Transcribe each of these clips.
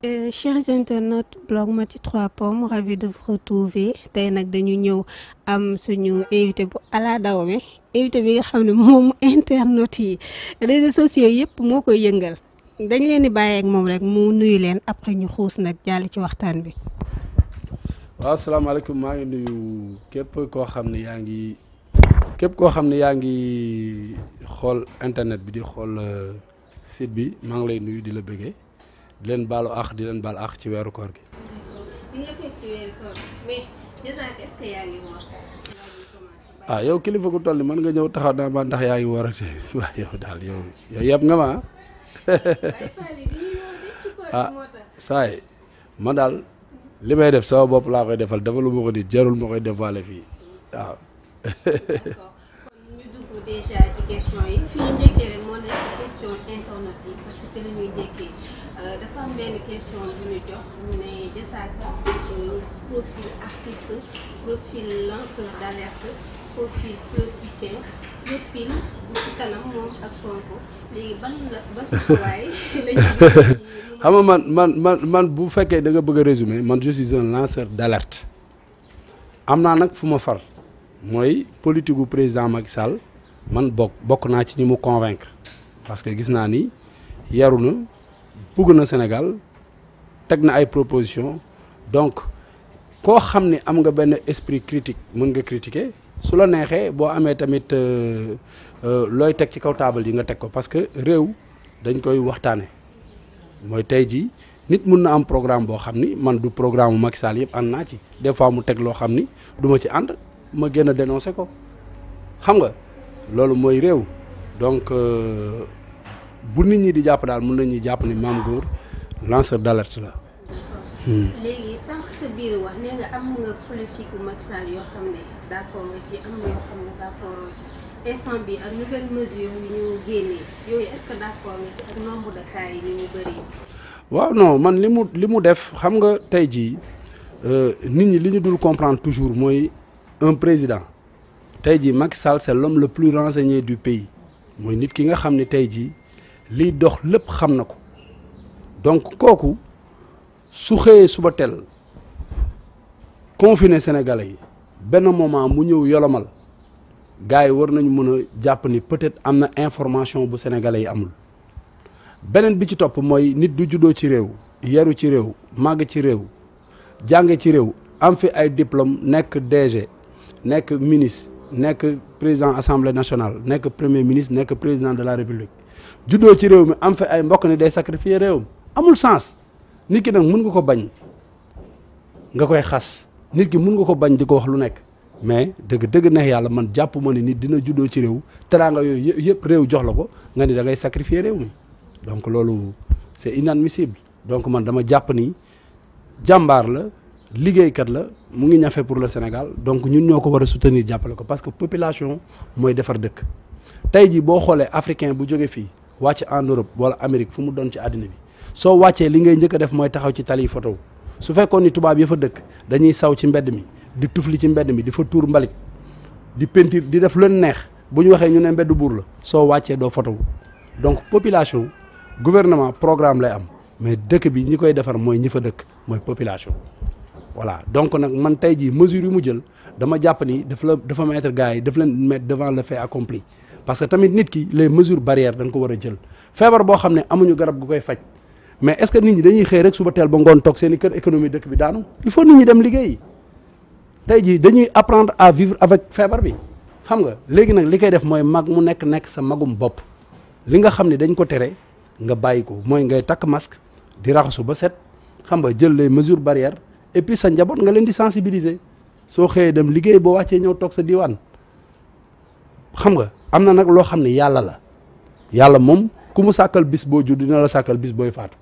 Chers internautes blog Mati 3 Pommes, ravi de vous retrouver tey nag dañu ñëw am suñu invité bu ala dawme invité bi nga xam ne moom internautes yi réseaux sociaux yëpp moo koy yëngal dañ leen di bàyyi ak moom rek mu nuyu leen après ñu xuus nag jàll ci waxtaan bi. waaw asalaamaaleykum maa ngi nuyu képp koo xam ne yaa ngi xool internet bi di xool site bi maa ngi lay nuyu di la bëggee. di leen baalu àq di leen baal àq ci weeru koor gi. bi nga fekk ci weeru koor mais déjà est-ce que yaa ngi woor sax. ah yow kilifa gu toll ni mën nga ñëw taxaw naa ma ndax yaa ngi woor ak waaw yow daal yow yëpp nga ma ah saay man daal li may def sama bopp laa koy defal defalu ma ko nit jarul ma koy defaale fii waaw. d'accord kon ñu dugg déjà ci question yi fi ñu njëkkee rek moo nekk question internet yi parce que ci la ñuy njëkkee dafa am benn question bu ñu jox ñu ne Diazaka profil artiste profil lanceur d'alerte profil politicien profil bu ci kanam moom ak Sonko léegi ban taxawaay la ñu xam nga man bu fekkee da nga bëgg a résumer man je suis un lanceur d'alerte am naa nag fu ma far mooy politique gu président Macky Sall man bokk naa ci ñi mu convaincre parce que gis naa ni yaru na bëgg na Sénégal teg na ay propositions donc koo xam ne am nga benn esprit critique mën nga critiquer su la neexee boo amee tamit looy teg ci kaw taabal yi nga teg ko parce que réew dañ koy waxtaane mooy tey jii nit mun na am programme boo xam ni man du programme Macky Sall yëpp ànd naa ci des fois mu teg loo xam ni du ma ci ànd ma gën a dénoncer ko xam nga loolu mooy réew donc bu nit ñi di jàpp daal mën nañuy jàpp ni Mame Goor lanceur d'alerte la. léegi sànq sa biir wax nee nga am nga politique bu Macky Sall yoo xam ne d'accord nga ci am yoo xam ne d'accord ci instant bi ak nouvelle mesure yu ñu génnee yooyu est-ce que d'accord nga ci ak nombre de cas yi ni mu bëri. waaw non man li mu def xam nga tey jii nit ñi li ñu dul comprendre toujours mooy un président tey jii Macky Sall c'est l'homme le plus renseigné du pays mooy nit ki nga xam ne tey jii liy dox lépp xam na ko donc kooku su xëyee suba teel confiné Sénégalais yi benn moment mu ñëw yolomal gars yi war nañu mën a jàpp ni peut-être am na information bu Sénégalais yi amul beneen bi ci topp mooy nit du juddoo ci réew yaru ci réew màgg ci réew jànge ci réew am fi ay diplôme nekk DG nekk ministre nekk président assemblée nationale nekk premier ministre nekk président de la république juddoo ci réew mi am fi ay mbokk ni day sacrifier réewam amul sens nit ki nag mun nga ko bañ nga koy xas nit ki mun nga ko bañ di ko wax lu nekk mais dëgg neex yàlla man jàpp ma ne nit dina juddoo ci réew teraanga yooyu yëpp réew jox la ko nga ni da ngay sacrifier réew mi donc loolu c'est inadmissible donc man dama jàpp ni jàmbaar la liggéeykat la mu ngi ñafe pour le Sénégal donc ñun ñoo ko war a soutenir jàppale ko parce que population mooy defar dëkk tey jii boo xoolee africain bu jóge fii wàcc en Europe wala Amérique fu mu doon ci àddina bi soo wàccee li ngay njëkk a def mooy taxaw ci tali photo su fekkoon ni tubaab ya fa dëkk dañuy saw ci mbedd mi di tufli ci mbedd mi di fa tuur mbalit di peinture di def leen neex bu ñu waxee ñu ne mbedd buur la soo wàccee doo photo donc population gouvernement programme lay am mais dëkk bi ñi koy defar mooy ñi fa dëkk mooy population voilà donc nag man tey jii mesure yu mu jël dama jàpp ni dafa mettre gars yi daf leen mettre devant le fait accompli parce que tamit nit ki les mesures barrières dañ ko war a jël feebar boo xam ne amuñu garab gu koy faj mais est-ce que nit ñi dañuy xëy rek suba teel ba ngoon toog seen i kër économie dëkk bi daanu il faut nit ñi dem liggéeyi tey jii dañuy apprendre à vivre avec feebar bi xam nga léegi nag li koy def mooy mag mu nekk sa magum bopp li nga xam ne dañ ko tere nga bàyyi ko mooy ngay takk masque di raxasu ba set xam nga jël les mesures barrières et puis sa njaboot nga leen di sensibiliser soo xëyee dem liggéey boo wàccee ñëw toog sa diwaan xam nga am na nag loo xam ne yàlla la yàlla moom ku mu sàkkal bis boo judd dina la sàkkal bis booy faatu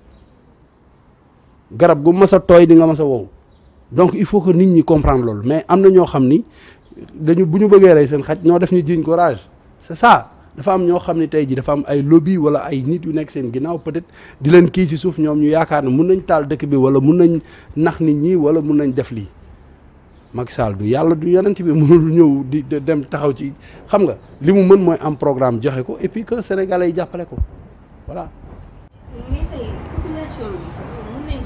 garab gu mas a tooy di nga mas a wow donc il faut que nit ñi comprendre loolu mais am na ñoo xam ni dañu bu ñu bëggee rey seen xaj ñoo def ñu jiiñ ko rage c'est ça dafa am ñoo xam ne tey jii dafa am ay lobby wala ay nit yu nekk seen ginnaaw peut-être di leen kii ci suuf ñoom ñu yaakaar ne mun nañ taal dëkk bi wala mun nañ nax nit ñi wala mun nañ def lii Macky Sall du yàlla du yonent bi mënul ñëw di dem taxaw ci xam nga li mu mën mooy am programme joxe ko et puis que sénégalais yi jàppale ko voilà. mais tey population bi mun nañ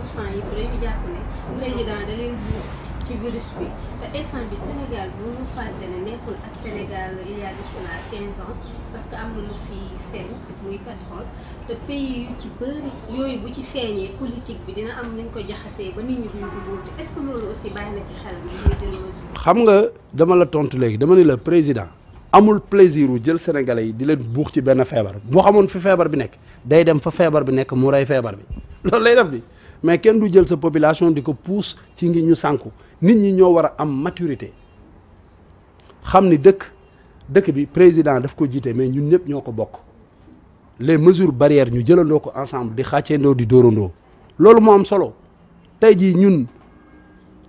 yëpp dañu jàpp ne président da leen buux ci virus bi te instant bi Sénégal bu ñu fàtte ne nekkul ak Sénégal il y a de cela 15 ans parce que am na lu fi feeñ muy pétrole te pays yu ci bëri yooyu bu ci feeñee politique bi dina am nañ ko jaxasee ba nit ñi duñ jubóo te est-ce que loolu aussi bàyyi na ci xel bi ñuy jël mesure. xam nga dama la tontu léegi dama ni la président amul plaisir wu jël sénégalais yi di leen buux ci benn feebar boo xamoon fi feebar bi nekk day dem fa feebar bi nekk mu rey feebar bi loolu lay def bi mais kenn du jël sa population di ko pousse ci ngi ñu sànku nit ñi ñoo war a am maturité xam ni dëkk bi président daf ko jiite mais ñun ñëpp ñoo ko bokk les mesures barrières ñu jëlandoo ko ensemble di xàcceendoo di dóorandoo loolu moo am solo tey jii ñun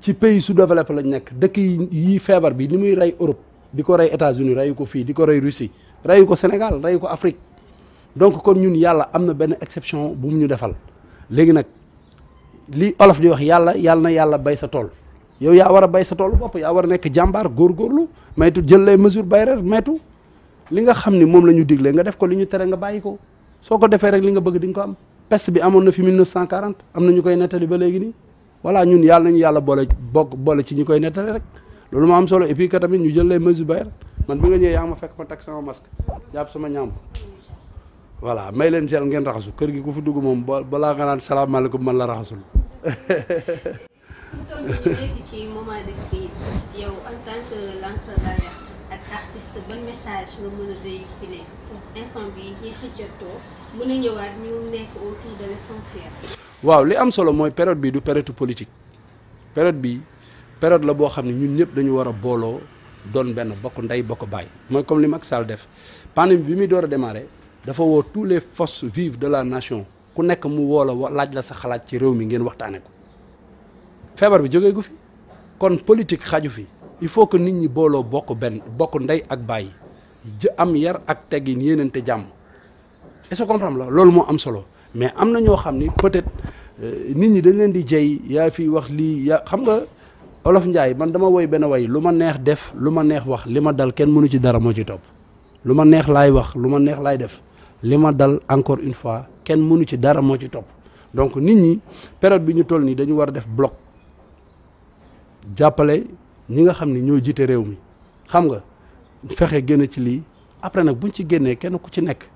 ci pays sous-développé lañ nekk dëkk yi feebar bi ni muy rey Europe di ko rey États-Unis reyu ko fii di ko rey Russie reyu ko Sénégal reyu ko Afrique donc kon ñun yàlla am na benn exception bu mu ñu defal léegi nag li olof di wax yàlla na yàlla bay sa tool yow yaa war a bay sa tool bopp yaa war a nekk jàmbaar góorgóorlu maytu jël les mesures barrières maytu li nga xam ni moom la ñu digle nga def ko li ñu tere nga bàyyi ko soo ko defee rek li nga bëgg di nga ko am peste bi amoon na fi 1940 am na ñu koy nettali ba léegi nii voilà ñun yàlla nañu yàlla boole ci ñi koy nettali rek loolu moo am solo et puis que tamit ñu jël les mesures barrières man bi nga ñëwee yaa ma fekk ma teg sama masque jàpp sama ñaam voilà may leen gel ngeen raxasu kër gi ku fi dugg moom balaa nga naan salaamaaleykum man la raxasul. ñu nekk ci moment de crise yow en tant que lanceur d'alerte ak artiste ban message nga mën a véhiculer pour instant bi ñuy xëccatoo mën a ñëwaat ñu nekk autour de l'essentiel. waaw li am solo mooy période bi du période politique période bi période la boo xam ne ñun ñëpp dañu war a booloo doon benn bokk ndey bokk baay mooy comme li Macky Sall def pandémie bi muy door a démarrer dafa woo tous les forces vives de la nation ku nekk mu woo la laaj la sa xalaat ci réew mi ngeen waxtaane ko feebar bi jógee gu fi kon politique xaju fi il faut que nit ñi booloo bokk ndey ak baay am yar ak teggin yéenante jàmm est-ce que comprendre la loolu moo am solo mais am na ñoo xam ni peut-être nit ñi dañ leen di jey yaa fi wax lii yaa xam nga Olof Njaay man dama woy benn way lu ma neex def lu ma neex wax li ma dal kenn mënu ci dara moo ci topp lu ma neex laay wax lu ma neex laay def li ma dal encore une fois kenn mënu ci dara moo ci topp donc nit ñi période bi ñu toll nii dañu war a def bloc jàppale ñi nga xam ni ñoo jiite réew mi xam nga fexe génn ci lii après nag buñ ci génnee kenn ku ci nekk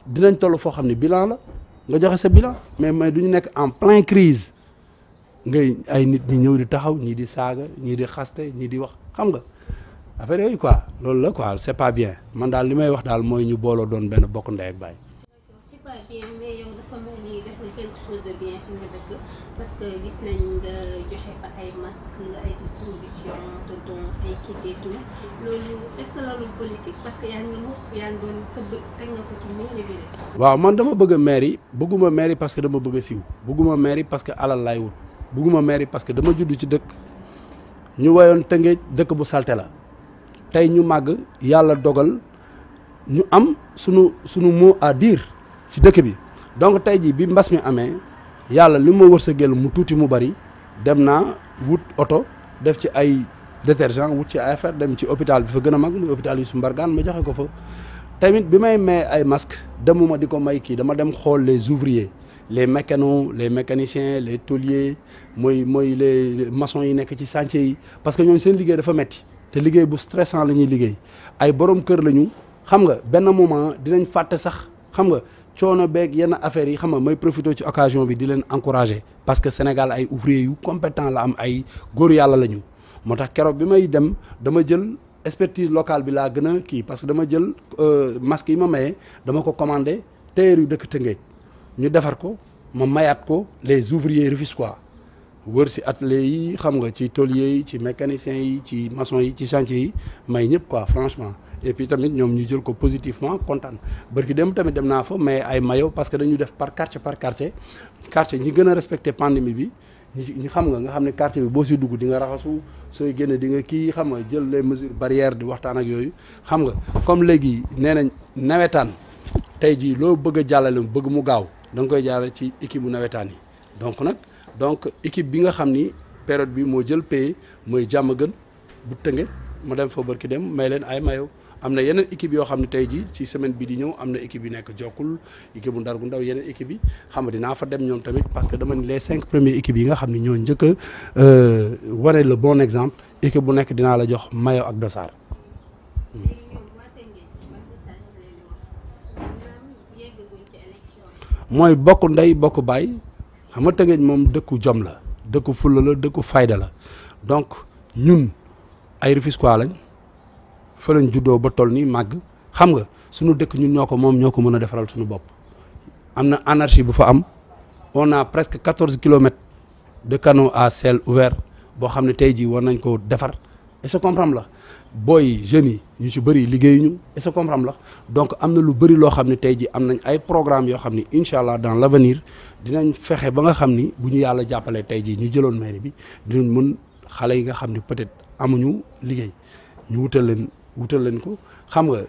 dinañ toll foo xam ne bilan la nga joxe sa bilan mais duñu nekk en pleine crise ngay ay nit ñi ñëw di taxaw ñii di saaga ñii di xaste ñii di wax xam nga affaire yooyu quoi loolu la quoi c'est pas bien man daal li may wax daal mooy ñu booloo doon benn bokk ndey ak baay. c'est pas bien mais yow dafa mel ni defal quelque chose de bien fi nga dëkk parce que gis nañ nga joxe fa ay masques ay distribution de dons ay kits et tout loolu est-ce que loolu politique parce que yaa ngi doon sa bët teg nga ko ci mairie bi de. waaw man dama bëgg a mairie bëgguma mairie parce que dama bëgg a siiw bëgguma mairie parce que alal laay wut bëgguma mairie parce que dama judd ci dëkk ñu wayoon Tëngéej dëkk bu salte la tey ñu màgg yàlla dogal ñu am sunu mot à dire ci dëkk bi donc tey jii bi mbas mi amee yàlla li ma wërsëgal mu tuuti mu bari dem naa wut oto def ci ay détergent wut ci ay affaire dem ci hôpital bi fa gën a mag muy hôpital Youssou Mbargane ma joxe ko fa tamit bi may may ay masque demuma di ko may kii dama dem xool les ouvriers les mécanos les mécaniciens les tôliers mooy les maçons yi nekk ci chantier yi parce que ñooñu seen liggéey dafa metti te liggéey bu stressant la ñuy liggéey ay borom kër lañu xam nga benn moment dinañ fàtte sax xam nga coono beeg yenn affaires yi xam nga may profité ci occasion bi di leen encourager parce que Sénégal ay ouvriers yu compétent la am ay góor yàlla lañu moo tax keroog bi may dem dama jël expertise locale bi laa gën a kii parce que dama jël masque yi ma mayee dama ko commandé tailleur yu dëkk Tëngéej ñu defar ko ma mayaat ko les ouvriers Rufisquois wër si atelier yi xam nga ci tôlier yi ci mécaniciens yi ci maçon yi ci chantier yi may ñëpp quoi franchement et puis tamit ñoom ñu jël ko positivement kontaan barki dem tamit dem naa fa mais ay maillot parce que dañu def par quartier ñi gën a respecté pandémie bi ñi xam nga xam ne quartier bi boo si dugg di nga raxasu sooy génne di nga kii xam nga jël les mesures barrières di waxtaan ak yooyu xam nga comme léegi nee nañ nawetaan tey jii loo bëgg a jàllale bëgg mu gaaw da nga koy jaarale ci équipe bu nawetaan yi donc équipe bi nga xam ni période bi moo jël paye mooy jàmm gën bu Tëngéej ma dem fa barki dem may leen ay maillot am na yeneen équipe yoo xam ne tey jii ci semaine bi di ñëw am na équipe yu nekk Jokkul équipe bu Ndar gu ndaw yeneen équipe yi xam nga dinaa fa dem ñoom tamit parce que dama ni les 5 premières équipes yi nga xam ne ñoo njëkk a wane le bon exemple équipe bu nekk dinaa la jox maillot ak dossard. mooy bokk ndey bokk baay xam nga Tëngéej moom dëkku jom la dëkku fulla la dëkku fayda la donc ñun ay Rufisquois lañ fa lañ juddoo ba toll nii màgg xam nga suñu dëkk ñun ñoo ko moom ñoo ko mën a defaral suñu bopp am na anarchie bu fa am on a presque 14 kilomètres de canaux à ciel ouvert boo xam ne tey jii war nañ ko defar est-ce que comprendre la booy jeunes yi ñu ci bëri liggéeyuñu est-ce que comprendre la donc am na lu bëri loo xam ne tey jii am nañ ay programmes yoo xam ne incha allah dans l'avenir dinañ fexe ba nga xam ni bu ñu yàlla jàppalee tey jii ñu jëloon mairie bi dinañ mën xale yi nga xam ne peut-être amuñu liggéey ñu wutal leen ko xam nga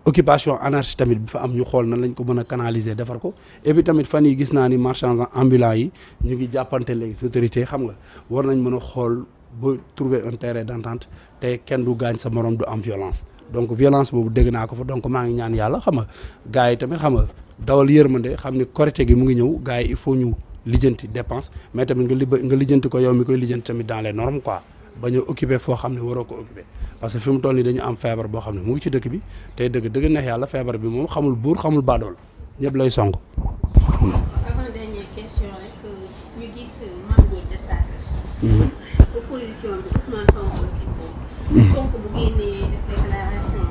occupation anarchie tamit bi fa am ñu xool nan lañ ko mën a canaliser defar ko et puis tamit fan yi gis naa ni marchands ambulants yi ñu ngi jàppante léegi autorité xam nga war nañ mën a xool ba trouver un terrain d'entente te kenn du gaañ sa morom du am violence donc violence boobu dégg naa ko fa donc maa ngi ñaan yàlla xam nga gars yi tamit xam nga dawal yërmande xam ni korité gi mu ngi ñëw gars yi il faut ñu lijjanti dépense mais tamit nga lijjanti ko yow mi koy lijjanti tamit dans les normes quoi bañ a occupé foo xam ne waroo ko occupé parce que fi mu toll nii dañu am feebar boo xam ne mu ngi ci dëkk bi tey dëgg neex yàlla feebar bi moom xamul buur xamul baadool ñëpp lay song. avant dernière question rek ñu gis Mame Gor Diazaka. opposition bi Ousmane Sonko Sonko bu génnee def déclaration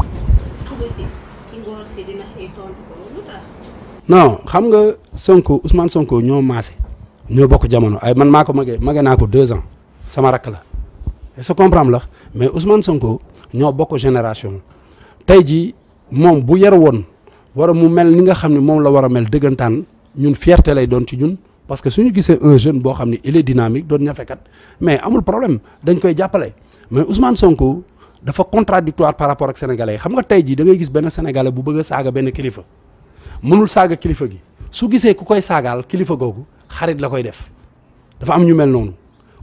suba si ki ngoor si dina xëy tontu ko lu tax. non xam nga Sonko Ousmane Sonko ñoo maase ñoo bokk jamono ay man maa ko mage naa ko 2 ans sama rakk la est-ce que comprendre la mais Ousmane Sonko ñoo bokk génération tey jii moom bu yar woon war a mu mel ni nga xam ne moom la war a mel dëggantaan ñun fierté lay doon ci ñun parce que suñu gisee un jeune boo xam ne il est dynamique doon ñafekat mais amul problème dañ koy jàppale mais Ousmane Sonko dafa contradictoire par rapport ak sénégalais yi xam nga tey jii da ngay gis benn sénégalais bu bëgg a saaga benn kilifa mënul saaga kilifa gi su gisee ku koy saagaal kilifa googu xarit la koy def dafa am ñu mel noonu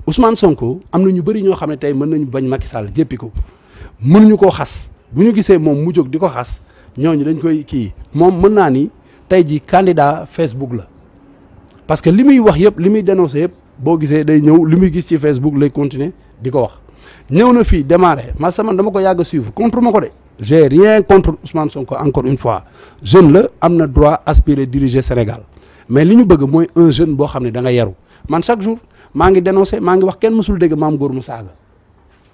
Ousmane Sonko am na ñu bëri ñoo xam ne tey mën nañu bañ Macky Sall jéppi ko mënuñu koo xas bu ñu gisee moom mu jóg di ko xas ñooñu dañ koy kii moom mën naa ni tey jii candidat Facebook la parce que li muy wax yëpp li muy dénoncé yëpp boo gisee day ñëw li muy gis ci Facebook lay continuer di ko wax ñëw na fii démarré man dama ko yàgg a suivre contre ma ko de j'ai rien contre Ousmane Sonko encore une fois jeune la am na droit aspirer diriger Sénégal mais li ñu bëgg mooy un jeune boo xam ne da nga yaru man chaque jour maa ngi dénoncé maa ngi wax kenn mësul dégg Mame Gor mu saaga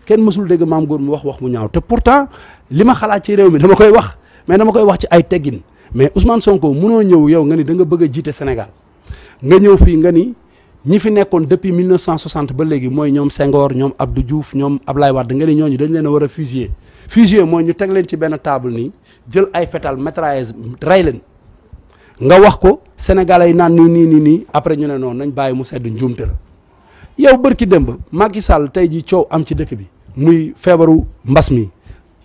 kenn mësul dégg Mame Gor mu wax mu ñaaw te pourtant li ma xalaat ci réew mi dama koy wax mais dama koy wax ci ay teggin mais Ousmane Sonko mënoo ñëw yow nga ni da nga bëgg a jiite Sénégal nga ñëw fii nga ni ñi fi nekkoon depuis 1960 ba léegi mooy ñoom Senghor ñoom Abdou Diouf ñoom Ablaye Wade nga ni ñooñu dañ leen a war a fusiller mooy ñu teg leen ci benn table nii jël ay fetal mitrailleuse rey leen nga wax ko sénégalais yi naan nii après ñu ne noonu nañ bàyyi mu sedd njuumte la yow bërki démb Macky Sall tey jii coow am ci dëkk bi muy feebaru mbas mi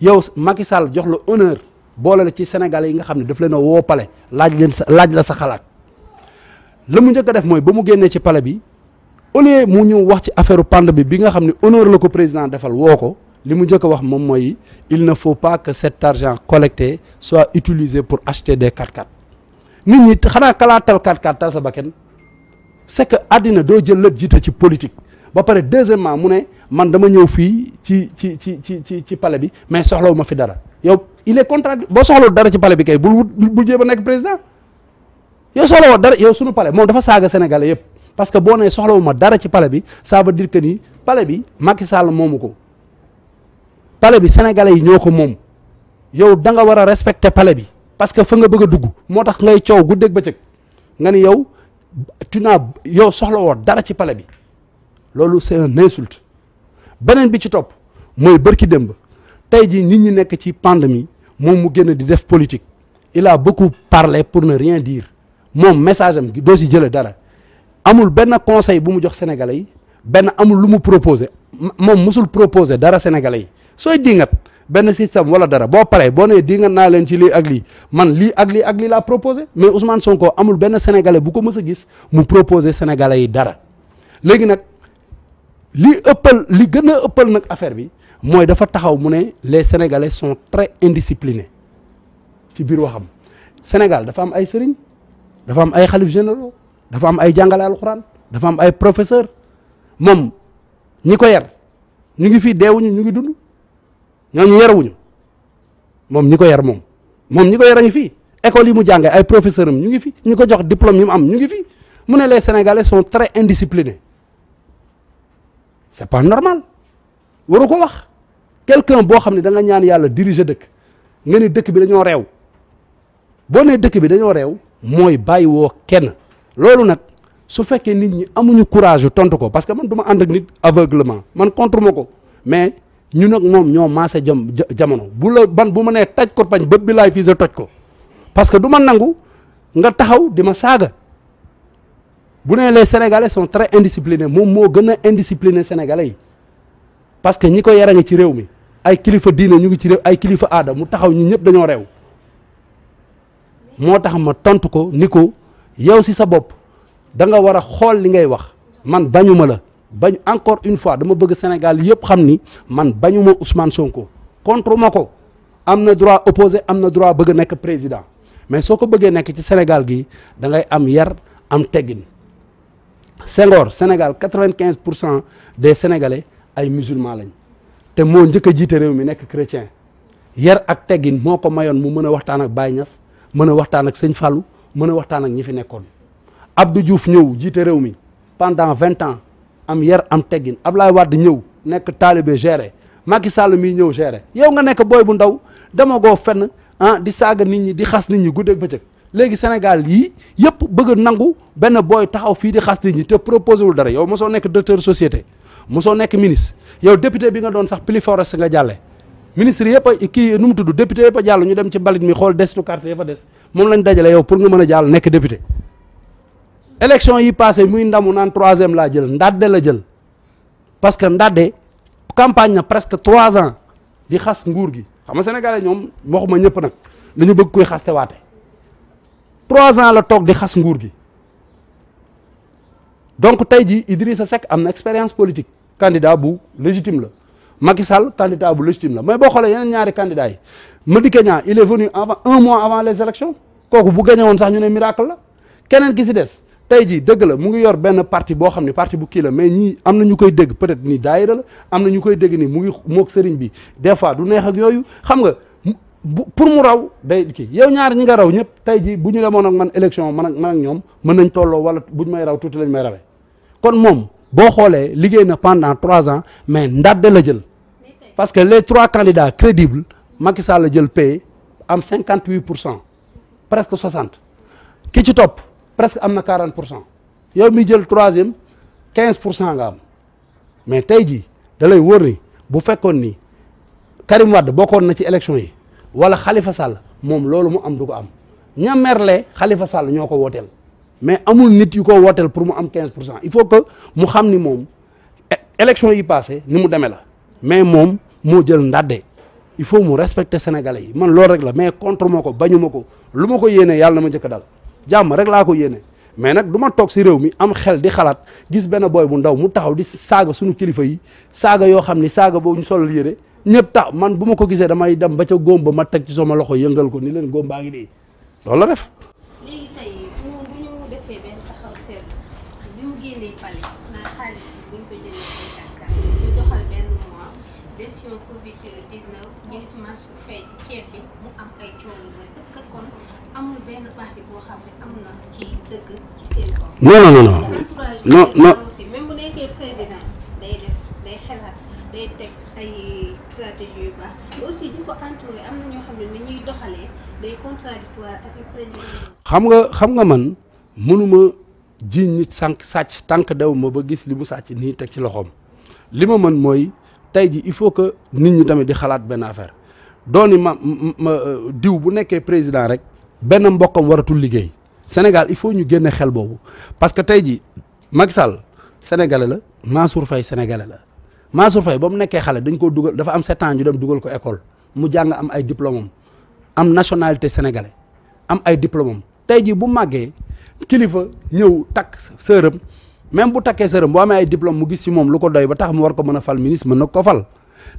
yow Macky Sall jox la honneur boole la ci sénégalais yi nga xam ne daf leen a woo pale laaj la sa xalaat la mu njëkk a def mooy ba mu génnee ci pale bi au lieu mu ñëw wax ci affaire pandémie bi nga xam ne honneur la ko président defal woo ko li mu njëkk a wax moom mooy il ne faut pas que cet argent collecté soit utilisé pour acheter des 4x4 nit ñi xanaa kalaatal 4x4 tal sa bakken c'est que àddina doo jël lépp jiite ci politique ba pare deuxièmement mu ne man dama ñëw fii ci palais bi mais soxlawu ma fi dara yow il est contradictoire boo soxlawul dara ci palais bi kay bul jéem a nekk président yow soxlawoo dara yow sunu palais moom dafa saaga sénégalais yëpp parce que boo nee soxlawu ma dara ci palais bi ça veut dire que ni palais bi Macky Sall moomu ko palais bi sénégalais yi ñoo ko moom yow da nga war a respecter palais bi parce que fa nga bëgg a dugg moo tax ngay coow guddeeg bëccëg nga ni yow yow soxlawoo dara ci palais bi loolu c'est un insulte beneen bi ci topp mooy bërki démb tey jii nit ñi nekk ci pandémie moom mu génn di def politique il a beaucoup parlé pour ne rien dire moom message am gi doo si jëlee dara amul benn conseil bu mu jox sénégalais yi benn amul lu mu proposé moom musul proposé dara sénégalais yi sooy dingat benn système wala dara boo paree boo nee dingat naa leen ci lii ak lii man lii ak lii laa proposé mais Ousmane Sonko amul benn sénégalais bu ko mës a gis mu proposé sénégalais yi dara léegi nag li gën a ëppal nag affaire bi mooy dafa taxaw mu ne les sénégalais sont très indisciplinés ci biir waxam. Sénégal dafa am ay sëriñ dafa am ay xalif généraux dafa am ay jàngale alxuraan dafa am ay professeur moom ñi ko yar ñu ngi fii deewuñu ñu ngi dund ñooñu yarawuñu moom ñi ko yar moom ñi ko yar a ngi fii école yi mu jàngee ay professeur am ñu ngi fi ñi ko jox diplôme yi mu am ñu ngi fi mu ne les sénégalais sont très indisciplinés c'est pas normal waru ko wax quelqu'un boo xam ne da nga ñaan yàlla diriger dëkk nga ni dëkk bi dañoo réew boo nee dëkk bi dañoo réew mooy bàyyi woo kenn loolu nag su fekkee nit ñi amuñu courage yu tontu ko parce que man du ma ànd ak nit aveuglement man contre ma ko mais ñun ak moom ñoo maase jamono bu ma nee taj ko pañ bët bi laay fii sa toj ko parce que du ma nangu nga taxaw di ma saaga bu nee les sénégalais sont très indisciplinés moom moo gën a indiscipliné sénégalais yi parce que ñi ko yara ngi ci réew mi ay kilifa diine ñu ngi ci réew ay kilifa aada mu taxaw ñi ñëpp dañoo réew moo tax ma tontu ko ni ko yow si sa bopp da nga war a xool li ngay wax man bañuma la bañ encore une fois dama bëgg Sénégal yëpp xam ni man bañuma Ousmane Sonko contre ma ko am na droit opposé am na droit bëgg a nekk président mais soo ko bëggee nekk ci Sénégal gi da ngay am yar am teggin Senghor Sénégal 95% des Sénégalais ay musulmans lañ te moo njëkk a jiite réew mi nekk chrétien yar ak teggin moo ko mayoon mu mën a waxtaan ak Baye Niass mën a waxtaan ak Sëñ Fallou mën a waxtaan ak ñi fi nekkoon Abdou Diouf ñëw jiite réew mi pendant 20 ans am yar am teggin Ablaye Wade ñëw nekk taalibe géré Macky Sall mii ñëw géré yow nga nekk booy bu ndaw dama goo fenn di saaga nit ñi di xas nit ñi guddeeg bëccëg léegi Sénégal yii yëpp bëgg a nangu benn booy taxaw fii di xas nit ñi te proposé wul dara yow mosoo nekk directeur société mosoo nekk ministre yow député bi nga doon sax plus fort nga jàlle ministre yëpp a kii nu mu tudd député yëpp a jàll ñu dem ci mbalit mi xool destu carte ya fa des moom lañ dajale yow pour nga mën a jàll nekk député élection yi passé muy ndamu naan 3e laa jël ndadde la jël parce que ndadde campagne na presque 3 ans di xas nguur gi xam nga sénégalais ñoom waxuma ñëpp nag dañu bëgg koy xaste waate 3 ans la toog di xas nguur gi donc tey ji Idrissa Seck am na expérience politique candidat bu légitime la Macky Sall candidat bu légitime la mais boo xoolee yeneen ñaari candidats yi Madické Niang il est venu avant 1 mois avant les élections kooku bu gagné woon sax ñu ne miracle la keneen ki si des tey jii dëgg la mu ngi yor benn parti boo xam ne parti bu kii la mais ñii am na ñu koy dégg peut-être ni daayira la am na ñu koy dégg ni mu ngi moog sëriñ bi des fois du neex ak yooyu xam nga pour mu raw day kii yow ñaar ñi nga raw ñëpp tey jii bu ñu demoon ak man élection man ak ñoom mën nañ tolloo wala buñ may raw tuuti lañ may rawee kon moom boo xoolee liggéey na pendant 3 ans mais ndadde la jël parce que les 3 candidats crédibles Macky Sall la jël paye am 58% presque 60 ki ci topp presque am na 40% yow mi jël 3e 15% nga am mais tey jii da lay wóor ni bu fekkoon ni Karim Wade bokkoon na ci élection yi wala Khalifa Sall moom loolu mu am du ko am ña merle Khalifa Sall ñoo ko wooteel mais amul nit yu ko wooteel pour mu am 15% il faut que mu xam ni moom élection yi passé ni mu demee la mais moom moo jël ndàdde il faut mu respecter sénégalais yi man loolu rek la mais contre ma ko bañu ma ko lu ma ko yéene yàlla na ma njëkk dal jàmm rek laa ko yéene mais nag du ma toog si réew mi am xel di xalaat gis benn boy bu ndaw mu taxaw di saaga suñu kilifa yi saaga yoo xam ni saaga boobu ñu solal yére ñëpp tax man bu ma ko gisee damay dem ba ca góom ba ma teg ci sama loxo yëngal ko ni leen góom baa ngi dee loolu la def. léegi tey bu ñu defee benn taxaw seetlu bi mu génnee pale naa xaalis bi bu ñu ko jëlee ay kàkkaar ñu doxal benn mois gestion Covid 19 ñu gis Mansour Faye ci ceeb bi mu am ay coow yu bëri est-ce que kon amul benn parti boo xam ne am na ci dëgg ci seen kaw. non aussi même bu nekkee président day def day xelaat day teg ay stratégie yu baax mais aussi di ko entouré am na ñoo xam ne ni ñuy doxalee day contradictoire ak président. xam nga man mënuma jiiñ nit sàcc tànk dew ma ba gis li mu sàcc nii teg ci loxoom li ma mën mooy tey ji il faut que nit ñi tamit di xalaat benn affaire dooni ma diw bu nekkee président rek benn mbokkam waratul liggéey Sénégal il faut ñu génne xel boobu parce que tey ji Macky Sall sénégalais la Mansour Faye sénégalais la Mansour Faye ba mu nekkee xale dañ ko dugal dafa am 7 ans ñu dem dugal ko école mu jàng am ay diplôme am nationalité sénégalais am ay diplôme am tey jii bu màggee kilifa ñëw takk sërëm même bu takkee sërëm boo amee ay diplôme mu gis si moom lu ko doy ba tax mu war ko mën a fal ministre mën na ko fal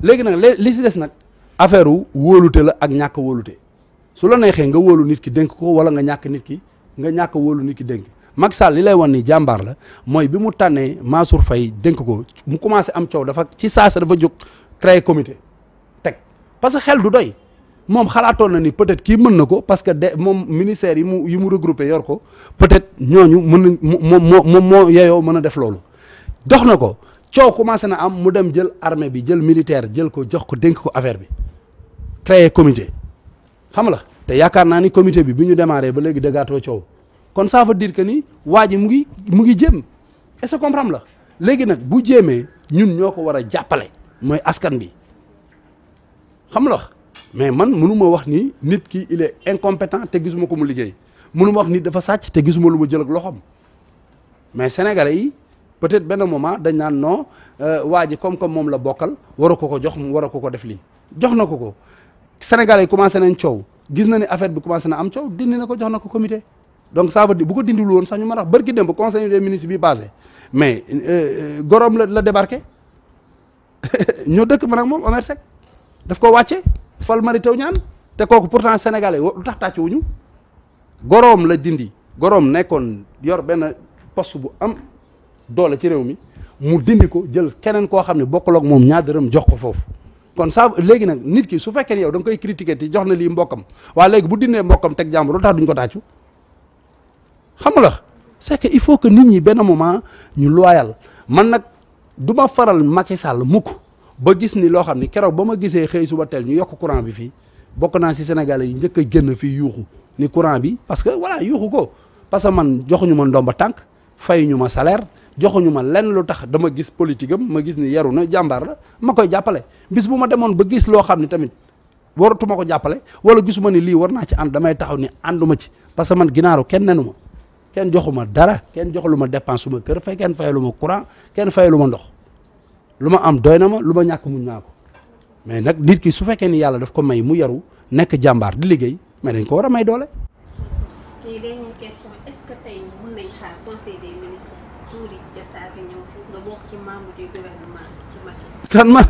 léegi nag li si des nag affaire wu wóolute la ak ñàkk wóolute su la neexee nga wóolu nit ki dénk ko wala nga ñàkk wóolu nit ki dénk. Macky Sall li lay wan ni jàmbaar la mooy bi mu tànnee Mansour Faye dénk ko mu commencé am coow dafa ci saasa dafa jóg créer comité teg parce que xel du doy moom xalaatoon na ni peut-être kii mën na ko parce que de moom ministère yi mu regroupé yor ko peut-être ñooñu mën na moom moo yeyoo mën a def loolu dox na ko coow commencé na am mu dem jël armée bi jël militaire jël ko jox ko dénk ko affaire bi créer comité xam la te yaakaar naa ni comité bi ñu démarré ba léegi dëggaatoo coow kon ça veut dire que ni waa ji mu ngi jéem est-ce que comprendre la léegi nag bu jéemee ñun ñoo ko war a jàppale mooy askan bi xam la mais man mënuma wax ni nit ki il est incompétent te gisuma ko mu liggéey mënuma wax nit dafa sàcc te gisuma lu ma jël ak loxoom mais sénégalais yi peut-être benn moment dañ naan non waa ji comme moom la bokkal war a ko jox mu war a ko def lii jox na ko sénégalais yi commencé nañ coow gis na ni affaire bi commencé na am coow dindi na ko jox na ko comité donc ça veut dire bu ko dindiwul woon sax ñu mën a wax barki dem ba conseil des ministres bi passé mais gorom la débarqué ñoo dëkk man ak moom Omer Seck daf ko wàcce fal Mary Teuw Niane te kooku pourtant sénégalais lu tax tàcc wuñu goroom la dindi goroom nekkoon yor benn poste bu am doole ci réew mi mu dindi ko jël keneen koo xam ne bokkul ak moom ñaar dërëm jox ko foofu kon ça léegi nag nit ki su fekkee ne yow da nga koy critiquer te jox na lii mbokkam waa léegi bu dindee mbokkam teg jàmbur lu tax duñ ko tàccu xam nga la c'est que il faut que nit ñi benn moment ñu loyal man nag du ma faral Macky Sall mukk ba gis ni loo xam ni keroog ba ma gisee xëy suba teel ñu yokk courant bi fii bokk naa si Sénégalais yi njëkk a génn fii yuuxu ni courant bi parce que voilà yuuxu ko parce que man joxuñu ma ndomba tànk fayuñu ma salaire joxuñu ma lenn lu tax dama gis politique am ma gis ni yaru na jàmbaar la ma koy jàppale bis bu ma demoon ba gis loo xam ni tamit waratuma ko jàppale wala gisuma ni lii war naa ci ànd damay taxaw ni ànduma ci parce que man ginaaru kenn nenu ma kenn joxuma dara kenn joxulu ma dépense suma kër fay kenn fayalu ma courant kenn fayalu ma ndox lu ma am doy na ma lu ma ñàkk muñ naa ko mais nag nit ki su fekkee ni yàlla daf ko may mu yaru nekk jàmbaar di liggéey mais dañ ko war a may doole. léegi dernière question est-ce que tey mën nañ xaar conseil des ministres Touré Diassaga ñëw fi nga bokk ci membre du gouvernement ci Macky. kan ma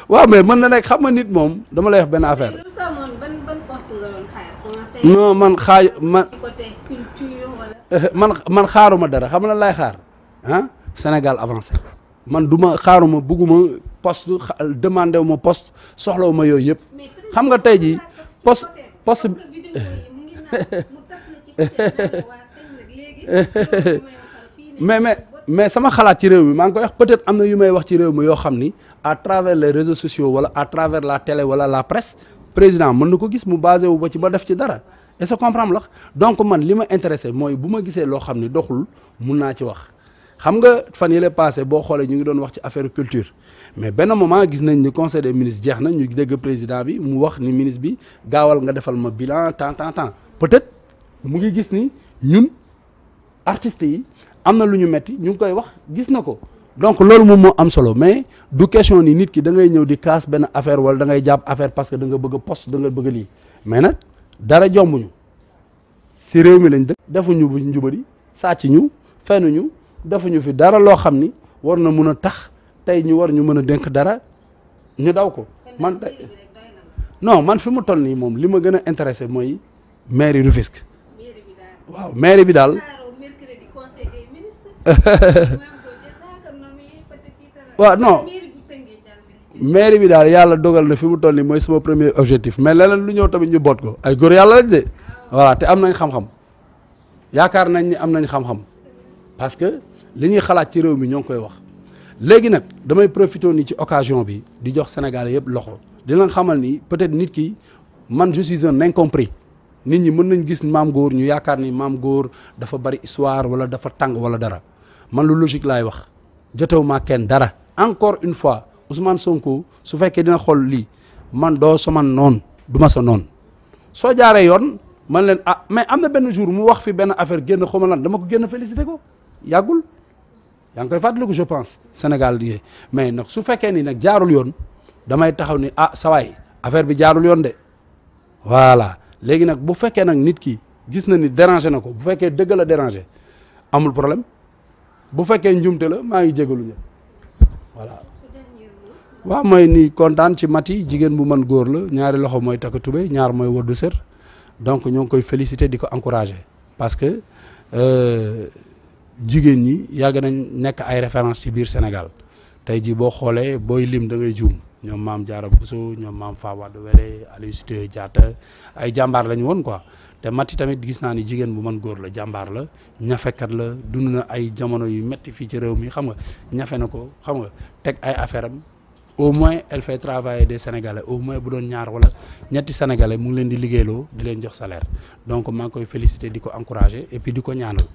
waaw mais mën na nekk xam nga nit moom dama lay wax benn affaire. mais lu samoon ban poste nga doon xaar conseil. non man côté culture wala. man xaaruma dara xam na lay xaar ah Sénégal avancé man duma xaaruma bugguma poste demandé wu ma poste soxlawu ma yooyu yëpp xam nga tey jii poste mais sama xalaat ci réew mi maa ngi koy wax peut-être am na yu may wax ci réew mi yoo xam ni à travers les réseaux sociaux wala à travers la télé wala la presse président mën na ko gis mu basé wu ba ci ba def ci dara est-ce que comprendre la donc man li ma intéressé mooy bu ma gisee loo xam ni doxul mun naa ci wax xam nga fan yële passé boo xoolee ñu ngi doon wax ci affaire culture mais benn moment gis nañ ni conseil des ministres jeex na ñu dégg président bi mu wax ni ministre bi gaawal nga defal ma bilan temps peut-être mu ngi gis ni ñun artistes yi am na lu ñu metti ñu ngi koy wax gis na ko donc loolu moom moo am solo mais du question ni nit ki da ngay ñëw di kaas benn affaire wala da ngay jàpp affaire parce que da nga bëgg a poste da nga bëgg lii mais nag dara jombuñu si réew mi lañ dëkk defuñu bu njubadi sàcc ñu fenuñu defuñu fi dara loo xam ni war na mun a tax tey ñu war ñu mën a dénk dara ñu daw ko man non man fi mu toll nii moom li ma gën a intéressé mooy mairie Rufisque waaw mairie bi daal waaw non mairie bi daal yàlla dogal na fi mu toll nii mooy sama premier objectif mais leneen lu ñëw tamit ñu boot ko ay góor yàlla lañ de voilà te am nañ xam-xam yaakaar nañ ni am nañ xam-xam parce que li ñuy xalaat ci réew mi ñoo ngi koy wax léegi nag damay profité nii ci occasion bi di jox Sénégalais yëpp loxo di leen xamal ni peut-être nit ki man je suis un incompris nit ñi mën nañ gis maam góor ñu yaakaar ni maam góor dafa bari histoire wala dafa tàng wala dara man lu logique laay wax jotewu maa kenn dara encore une fois Ousmane Sonko su fekkee dina xool lii man doo sama noon du ma sa noon soo jaaree yoon man leen ah mais am na benn jour mu wax fi benn affaire génn xaw ma lan dama ko génn félicité ko yàggul yaa ngi koy fàttaliku je pense Sénégal di mais nag su fekkee ni nag jaarul yoon damay taxaw ni ah sawaay affaire bi jaarul yoon de voilà léegi nag bu fekkee nag nit ki gis na ni dérangé na ko bu fekkee dëgg la dérangé amul problème bu fekkee njumte la maa ngi jégalu ñëpp voilà waaw mooy ni kontaan ci Mati jigéen bu mën góor la ñaari loxo mooy takk tubé ñaar mooy woddu sër donc ñoo ngi koy féliciter di ko encourager parce que jigéen ñi yàgg nañ nekk ay référence ci biir Sénégal tey jii boo xoolee booy lim da ngay juum ñoom maam Diarra Bousso ñoom maam Fawade Wele Aline Sitoé Diatta ay jàmbaar lañu woon quoi te Mati tamit gis naa ni jigéen bu mën góor la jàmbaar la ñafekat la dund na ay jamono yu metti fii ci réew mi xam nga ñafe na ko xam nga teg ay affaire am au moins elle fait travailler des Sénégalais au moins bu doon ñaar wala ñetti Sénégalais mu ngi leen di liggéeyloo di leen jox salaire donc maa ngi koy féliciter di ko encourager et puis di ko ñaanal